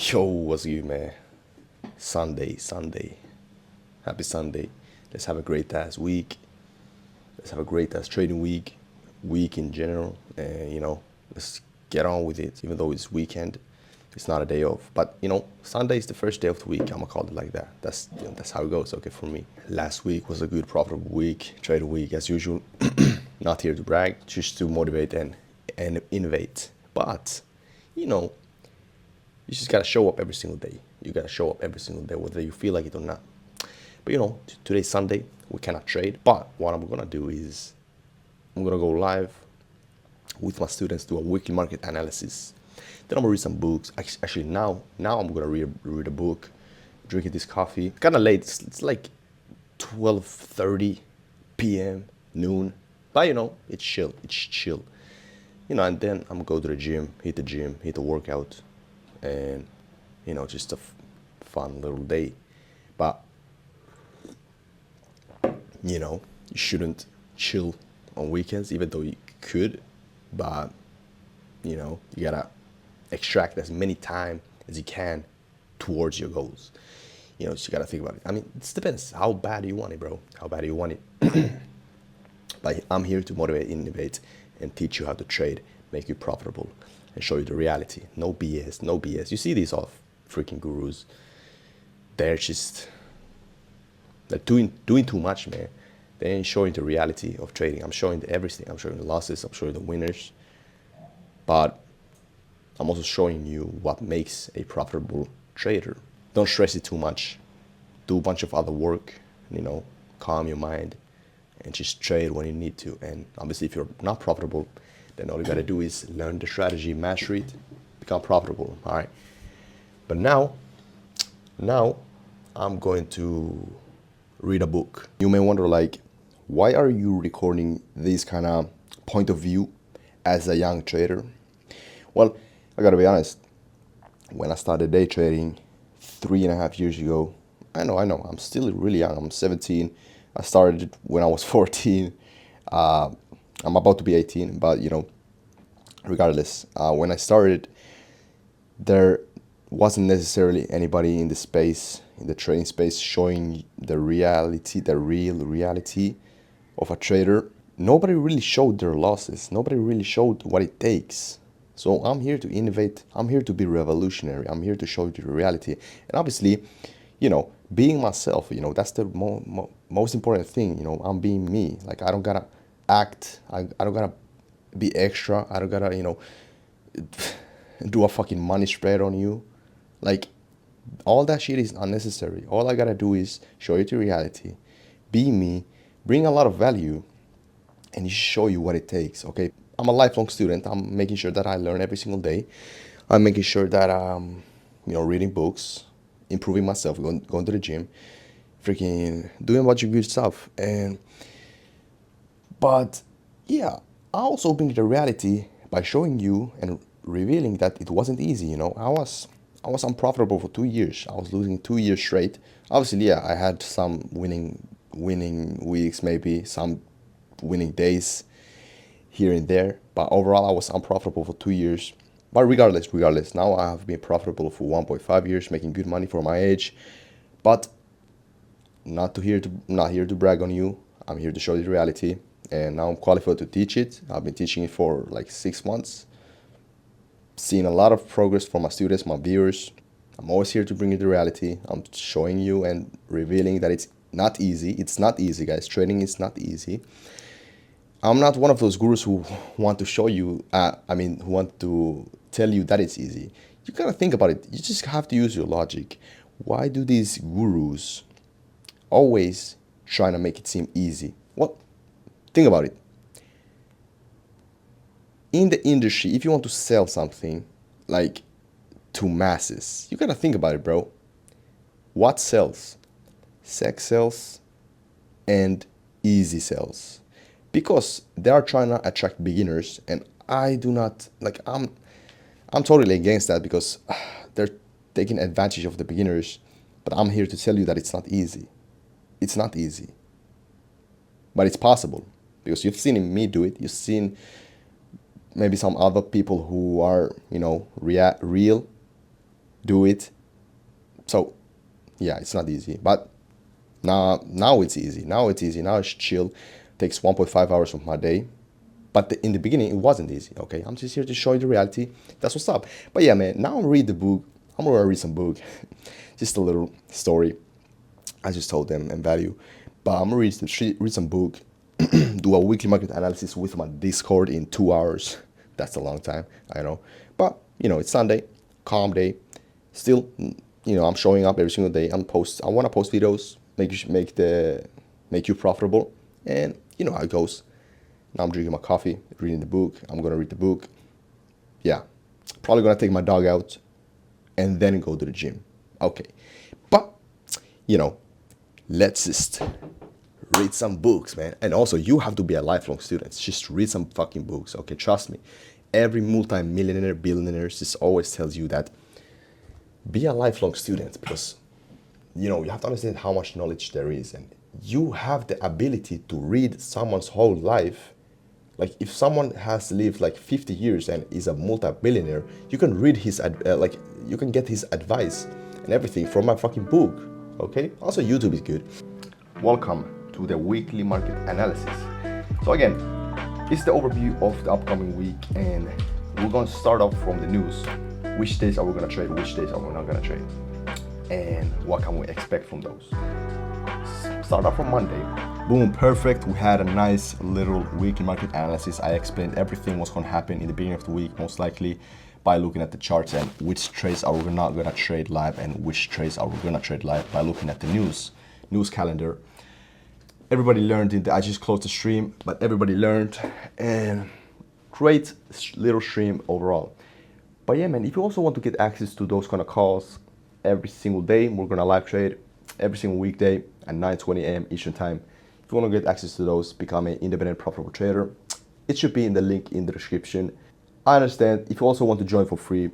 Yo, what's good, man? Sunday. Happy Sunday. Let's have a great ass week. Let's have a great ass trading week in general. And, let's get on with it. Even though it's weekend, it's not a day off. But, Sunday is the first day of the week. I'm going to call it like that. That's how it goes, okay, for me. Last week was a good, profitable week, trading week as usual. Not here to brag, just to motivate and innovate. But, you know, you just gotta show up every single day. You gotta show up every single day, whether you feel like it or not. But today's Sunday. We cannot trade. But what I'm gonna do is I'm gonna go live with my students, do a weekly market analysis. Then I'm gonna read some books. Actually, now I'm gonna read a book, drinking this coffee. Kind of late. It's like 12:30 p.m. noon. But it's chill. It's chill. And then I'm gonna go to the gym, hit the workout, and just a fun little day. But you shouldn't chill on weekends, even though you could. But you gotta extract as many time as you can towards your goals. So you gotta think about it. I mean, it depends how bad you want it, bro. How bad you want it. But I'm here to motivate, innovate, and teach you how to trade, make you profitable, and show you the reality. No BS, no BS. You see these all freaking gurus. They're just doing too much, man. They ain't showing the reality of trading. I'm showing everything. I'm showing the losses. I'm showing the winners. But I'm also showing you what makes a profitable trader. Don't stress it too much. Do a bunch of other work. Calm your mind, and just trade when you need to. And obviously, if you're not profitable, then all you gotta do is learn the strategy, master it, become profitable. All right. But now I'm going to read a book. You may wonder, like, why are you recording this kind of point of view as a young trader? Well, I gotta be honest. When I started day trading 3.5 years ago, I know, I'm still really young. I'm 17. I started when I was 14. I'm about to be 18, but regardless, when I started, there wasn't necessarily anybody in the space, in the trading space, showing the reality, the real reality of a trader. Nobody really showed their losses. Nobody really showed what it takes. So I'm here to innovate. I'm here to be revolutionary. I'm here to show you the reality. And obviously, being myself, that's the most important thing. I'm being me. Like, I don't gotta act. I don't gotta be extra. I don't gotta, do a fucking money spread on you. Like, all that shit is unnecessary. All I gotta do is show you the reality, be me, bring a lot of value, and show you what it takes. Okay, I'm a lifelong student. I'm making sure that I learn every single day. I'm making sure that reading books, improving myself, going to the gym, freaking doing a bunch of good stuff. But yeah, I also bring the reality by showing you and revealing that it wasn't easy. I was unprofitable for 2 years. I was losing 2 years straight. Obviously, yeah, I had some winning weeks, maybe some winning days here and there. But overall, I was unprofitable for 2 years. But regardless, now I have been profitable for 1.5 years, making good money for my age. But not here to brag on you. I'm here to show you the reality, and now I'm qualified to teach it. I've been teaching it for like 6 months, seeing a lot of progress from my students, my viewers. I'm always here to bring you the reality. I'm showing you and revealing that it's not easy. It's not easy, guys. Trading is not easy. I'm not one of those gurus who want to show you, who want to tell you that it's easy. You gotta think about it. You just have to use your logic. Why do these gurus always trying to make it seem easy? Well, think about it. In the industry, if you want to sell something like to masses, you gotta think about it, bro. What sells? Sex sells and easy sells, because they are trying to attract beginners, and I do not like. I'm totally against that, because they're taking advantage of the beginners. But I'm here to tell you that it's not easy. It's not easy, but it's possible, because you've seen me do it. You've seen maybe some other people who are real do it. So yeah, it's not easy, but now it's easy. Now it's easy. Now it's chill. Takes 1.5 hours of my day. But in the beginning, it wasn't easy, okay? I'm just here to show you the reality. That's what's up. But yeah, man, now I'm read the book. I'm gonna read some book. Just a little story. I just told them and value. But I'm gonna read some book, do a weekly market analysis with my Discord in 2 hours. That's a long time, I know. But, it's Sunday, calm day. Still, I'm showing up every single day. I wanna post videos, make you profitable. And you know how it goes. Now I'm drinking my coffee, reading the book. I'm gonna read the book. Yeah, probably gonna take my dog out and then go to the gym. Okay, but let's just read some books, man. And also, you have to be a lifelong student. Just read some fucking books, okay? Trust me. Every multi-millionaire, billionaire just always tells you that be a lifelong student because you have to understand how much knowledge there is, and you have the ability to read someone's whole life. Like if someone has lived like 50 years and is a multi-billionaire, you can read you can get his advice and everything from my fucking book, okay? Also, YouTube is good. Welcome to the weekly market analysis. So again, it's the overview of the upcoming week, and we're going to start off from the news. Which days are we going to trade? Which days are we not going to trade? And what can we expect from those? Start off from Monday. Boom, perfect. We had a nice little weekly market analysis. I explained everything what's going to happen in the beginning of the week, most likely by looking at the charts, and which trades are we not going to trade live and which trades are we going to trade live by looking at the news calendar. Everybody learned I just closed the stream, but everybody learned, and great little stream overall. But yeah, man, if you also want to get access to those kind of calls every single day, we're going to live trade every single weekday at 9:20 a.m. Eastern time. If you want to get access to those, become an independent profitable trader, it should be in the link in the description. I understand if you also want to join for free,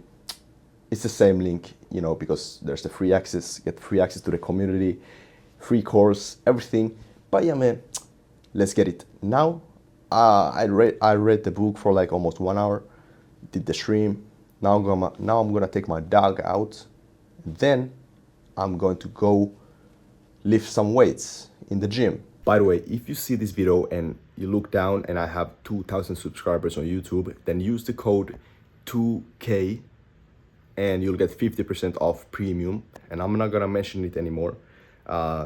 it's the same link, because there's the free access, get free access to the community, free course, everything. But yeah, man, let's get it. Now, I read the book for like almost 1 hour, did the stream. Now I'm gonna take my dog out. Then I'm going to go lift some weights in the gym. By the way, if you see this video and you look down and I have 2,000 subscribers on YouTube, then use the code 2K and you'll get 50% off premium. And I'm not gonna mention it anymore.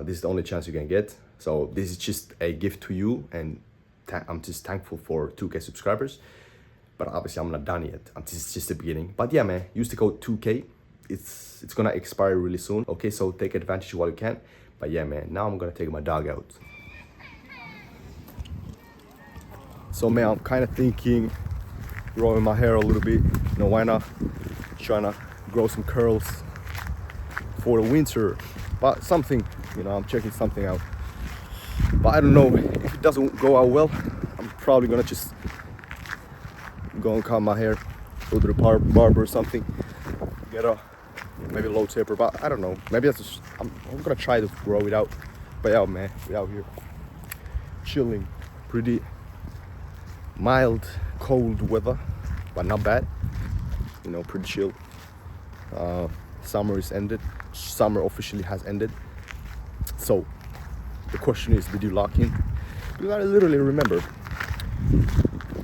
This is the only chance you can get. So this is just a gift to you, and I'm just thankful for 2K subscribers. But obviously I'm not done yet. It's just the beginning. But yeah, man, use the code 2K. It's gonna expire really soon. Okay, so take advantage while you can. But yeah, man, now I'm gonna take my dog out. So man, I'm kind of thinking growing my hair a little bit. Why not? Trying to grow some curls for the winter. But something, I'm checking something out. But I don't know, if it doesn't go out well, I'm probably gonna just go and cut my hair, go to the barber or something, get maybe a low taper. But I don't know, maybe that's just, I'm gonna try to grow it out. But yeah, man, we out here chilling, pretty mild, cold weather, but not bad. Pretty chill. Summer is ended. Summer officially has ended. So the question is, did you lock in? You gotta literally remember,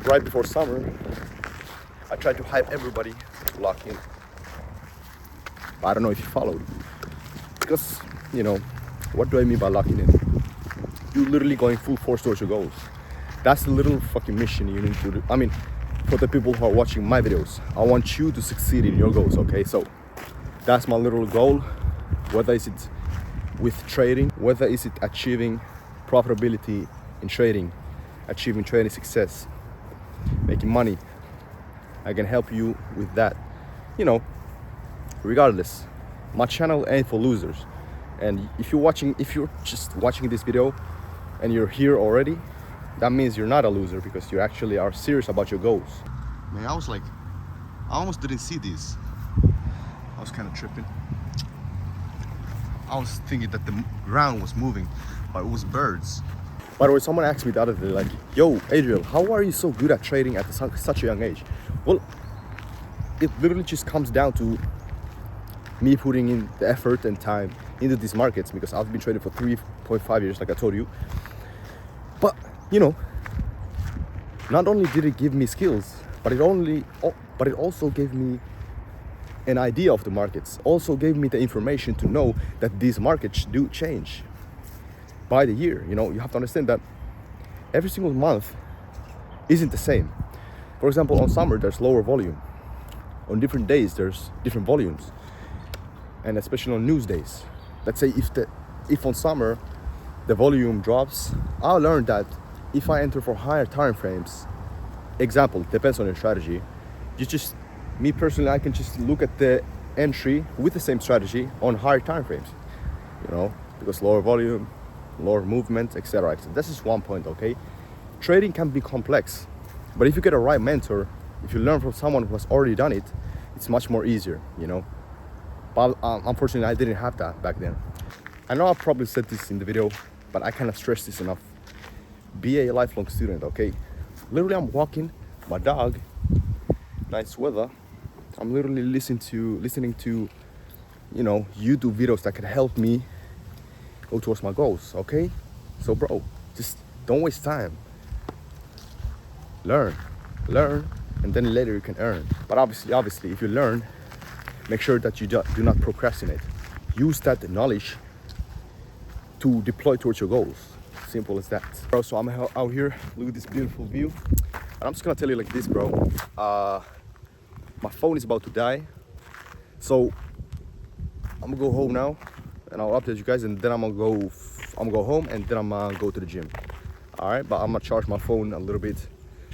right before summer, I tried to hype everybody to lock in. But I don't know if you followed. Because, what do I mean by locking in? You're literally going full force towards your goals. That's the little fucking mission you need to do. I mean, for the people who are watching my videos, I want you to succeed in your goals, okay? So that's my little goal. Whether it's with trading, whether it's achieving profitability in trading, achieving trading success, making money, I can help you with that. Regardless, my channel ain't for losers. And if you're just watching this video and you're here already, that means you're not a loser, because you actually are serious about your goals. Man, I almost didn't see this. I was kind of tripping. I was thinking that the ground was moving, but it was birds. By the way, someone asked me the other day, like, yo, Adriel, how are you so good at trading at such a young age? Well, it literally just comes down to me putting in the effort and time into these markets, because I've been trading for 3.5 years, like I told you. But you know, not only did it give me skills, but it also gave me an idea of the markets. Also gave me the information to know that these markets do change by the year. You know, you have to understand that every single month isn't the same. For example, on summer there's lower volume. On different days there's different volumes, and especially on news days. Let's say if on summer the volume drops, I learned that if I enter for higher time frames, example, depends on your strategy. Me personally, I can just look at the entry with the same strategy on higher time frames, you know, because lower volume, lower movement, etc. This is one point, okay? Trading can be complex, but if you get a right mentor, if you learn from someone who has already done it, it's much more easier, you know. But unfortunately, I didn't have that back then. I know I probably said this in the video, but I cannot stress this enough. Be a lifelong student, okay? Literally, I'm walking my dog, nice weather. I'm literally listening to, you know, YouTube videos that can help me go towards my goals, okay? So bro, just don't waste time. Learn, and then later you can earn. But obviously, if you learn, make sure that you do not procrastinate. Use that knowledge to deploy towards your goals. Simple as that. Bro, so I'm out here, look at this beautiful view. And I'm just gonna tell you like this, bro. My phone is about to die. So I'm gonna go home now and I'll update you guys, and then I'm gonna go home, and then I'm gonna go to the gym. All right, but I'm gonna charge my phone a little bit.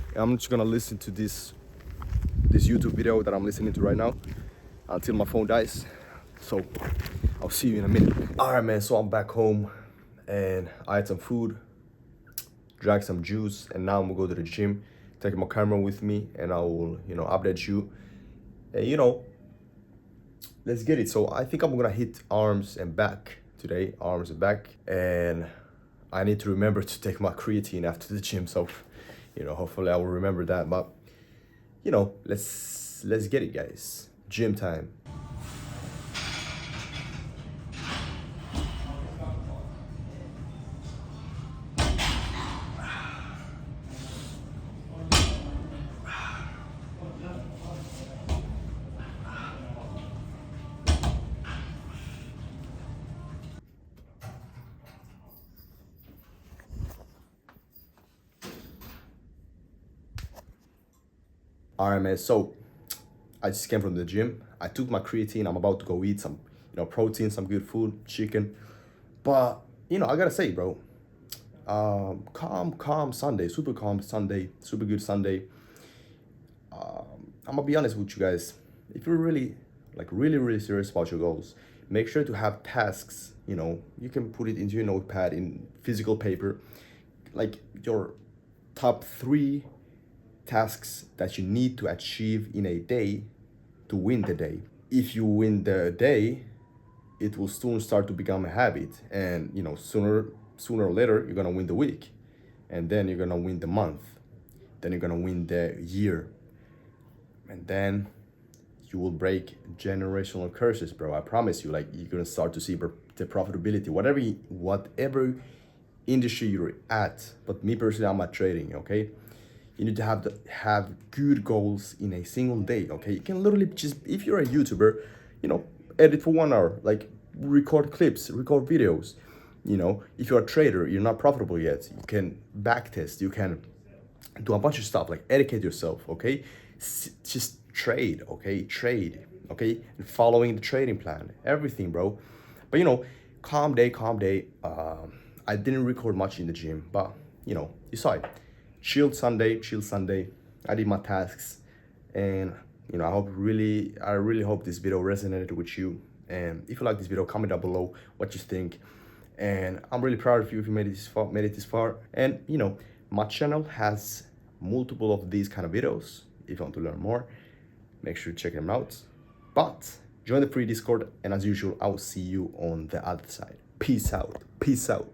And I'm just gonna listen to this YouTube video that I'm listening to right now until my phone dies. So I'll see you in a minute. All right, man, so I'm back home and I had some food, drank some juice, and now I'm gonna go to the gym, take my camera with me, and I will, you know, update you. And, you know, let's get it. So I think I'm gonna hit arms and back today, arms and back, and I need to remember to take my creatine after the gym. So, you know, hopefully I will remember that. But, you know, let's get it, guys. Gym time. All right, man, so I just came from the gym. I took my creatine. I'm about to go eat some, you know, protein, some good food, chicken. But, you know, I gotta say, bro, calm Sunday, super calm Sunday, super good Sunday. I'm gonna be honest with you guys. If you're really serious about your goals, make sure to have tasks, you know, you can put it into your notepad in physical paper, like your top 3 tasks that you need to achieve in a day to win the day. If you win the day, it will soon start to become a habit, and you know, sooner or later you're gonna win the week, and then you're gonna win the month, then you're gonna win the year, and then you will break generational curses, bro. I promise you. Like, you're gonna start to see the profitability, whatever industry you're at. But me personally, I'm at trading, okay? You need to have good goals in a single day, okay? You can literally just, if you're a YouTuber, you know, edit for 1 hour, like record clips, record videos. You know, if you're a trader, you're not profitable yet, you can backtest, you can do a bunch of stuff, like educate yourself, okay? Just trade, okay? Okay? And following the trading plan, everything, bro. But, you know, calm day. I didn't record much in the gym, but, you know, you saw it. Chill Sunday. I did my tasks, and you know, I really hope this video resonated with you. And if you like this video, comment down below what you think. And I'm really proud of you if you made it this far. And you know, my channel has multiple of these kind of videos. If you want to learn more, make sure to check them out. But join the free Discord, and as usual, I will see you on the other side. Peace out.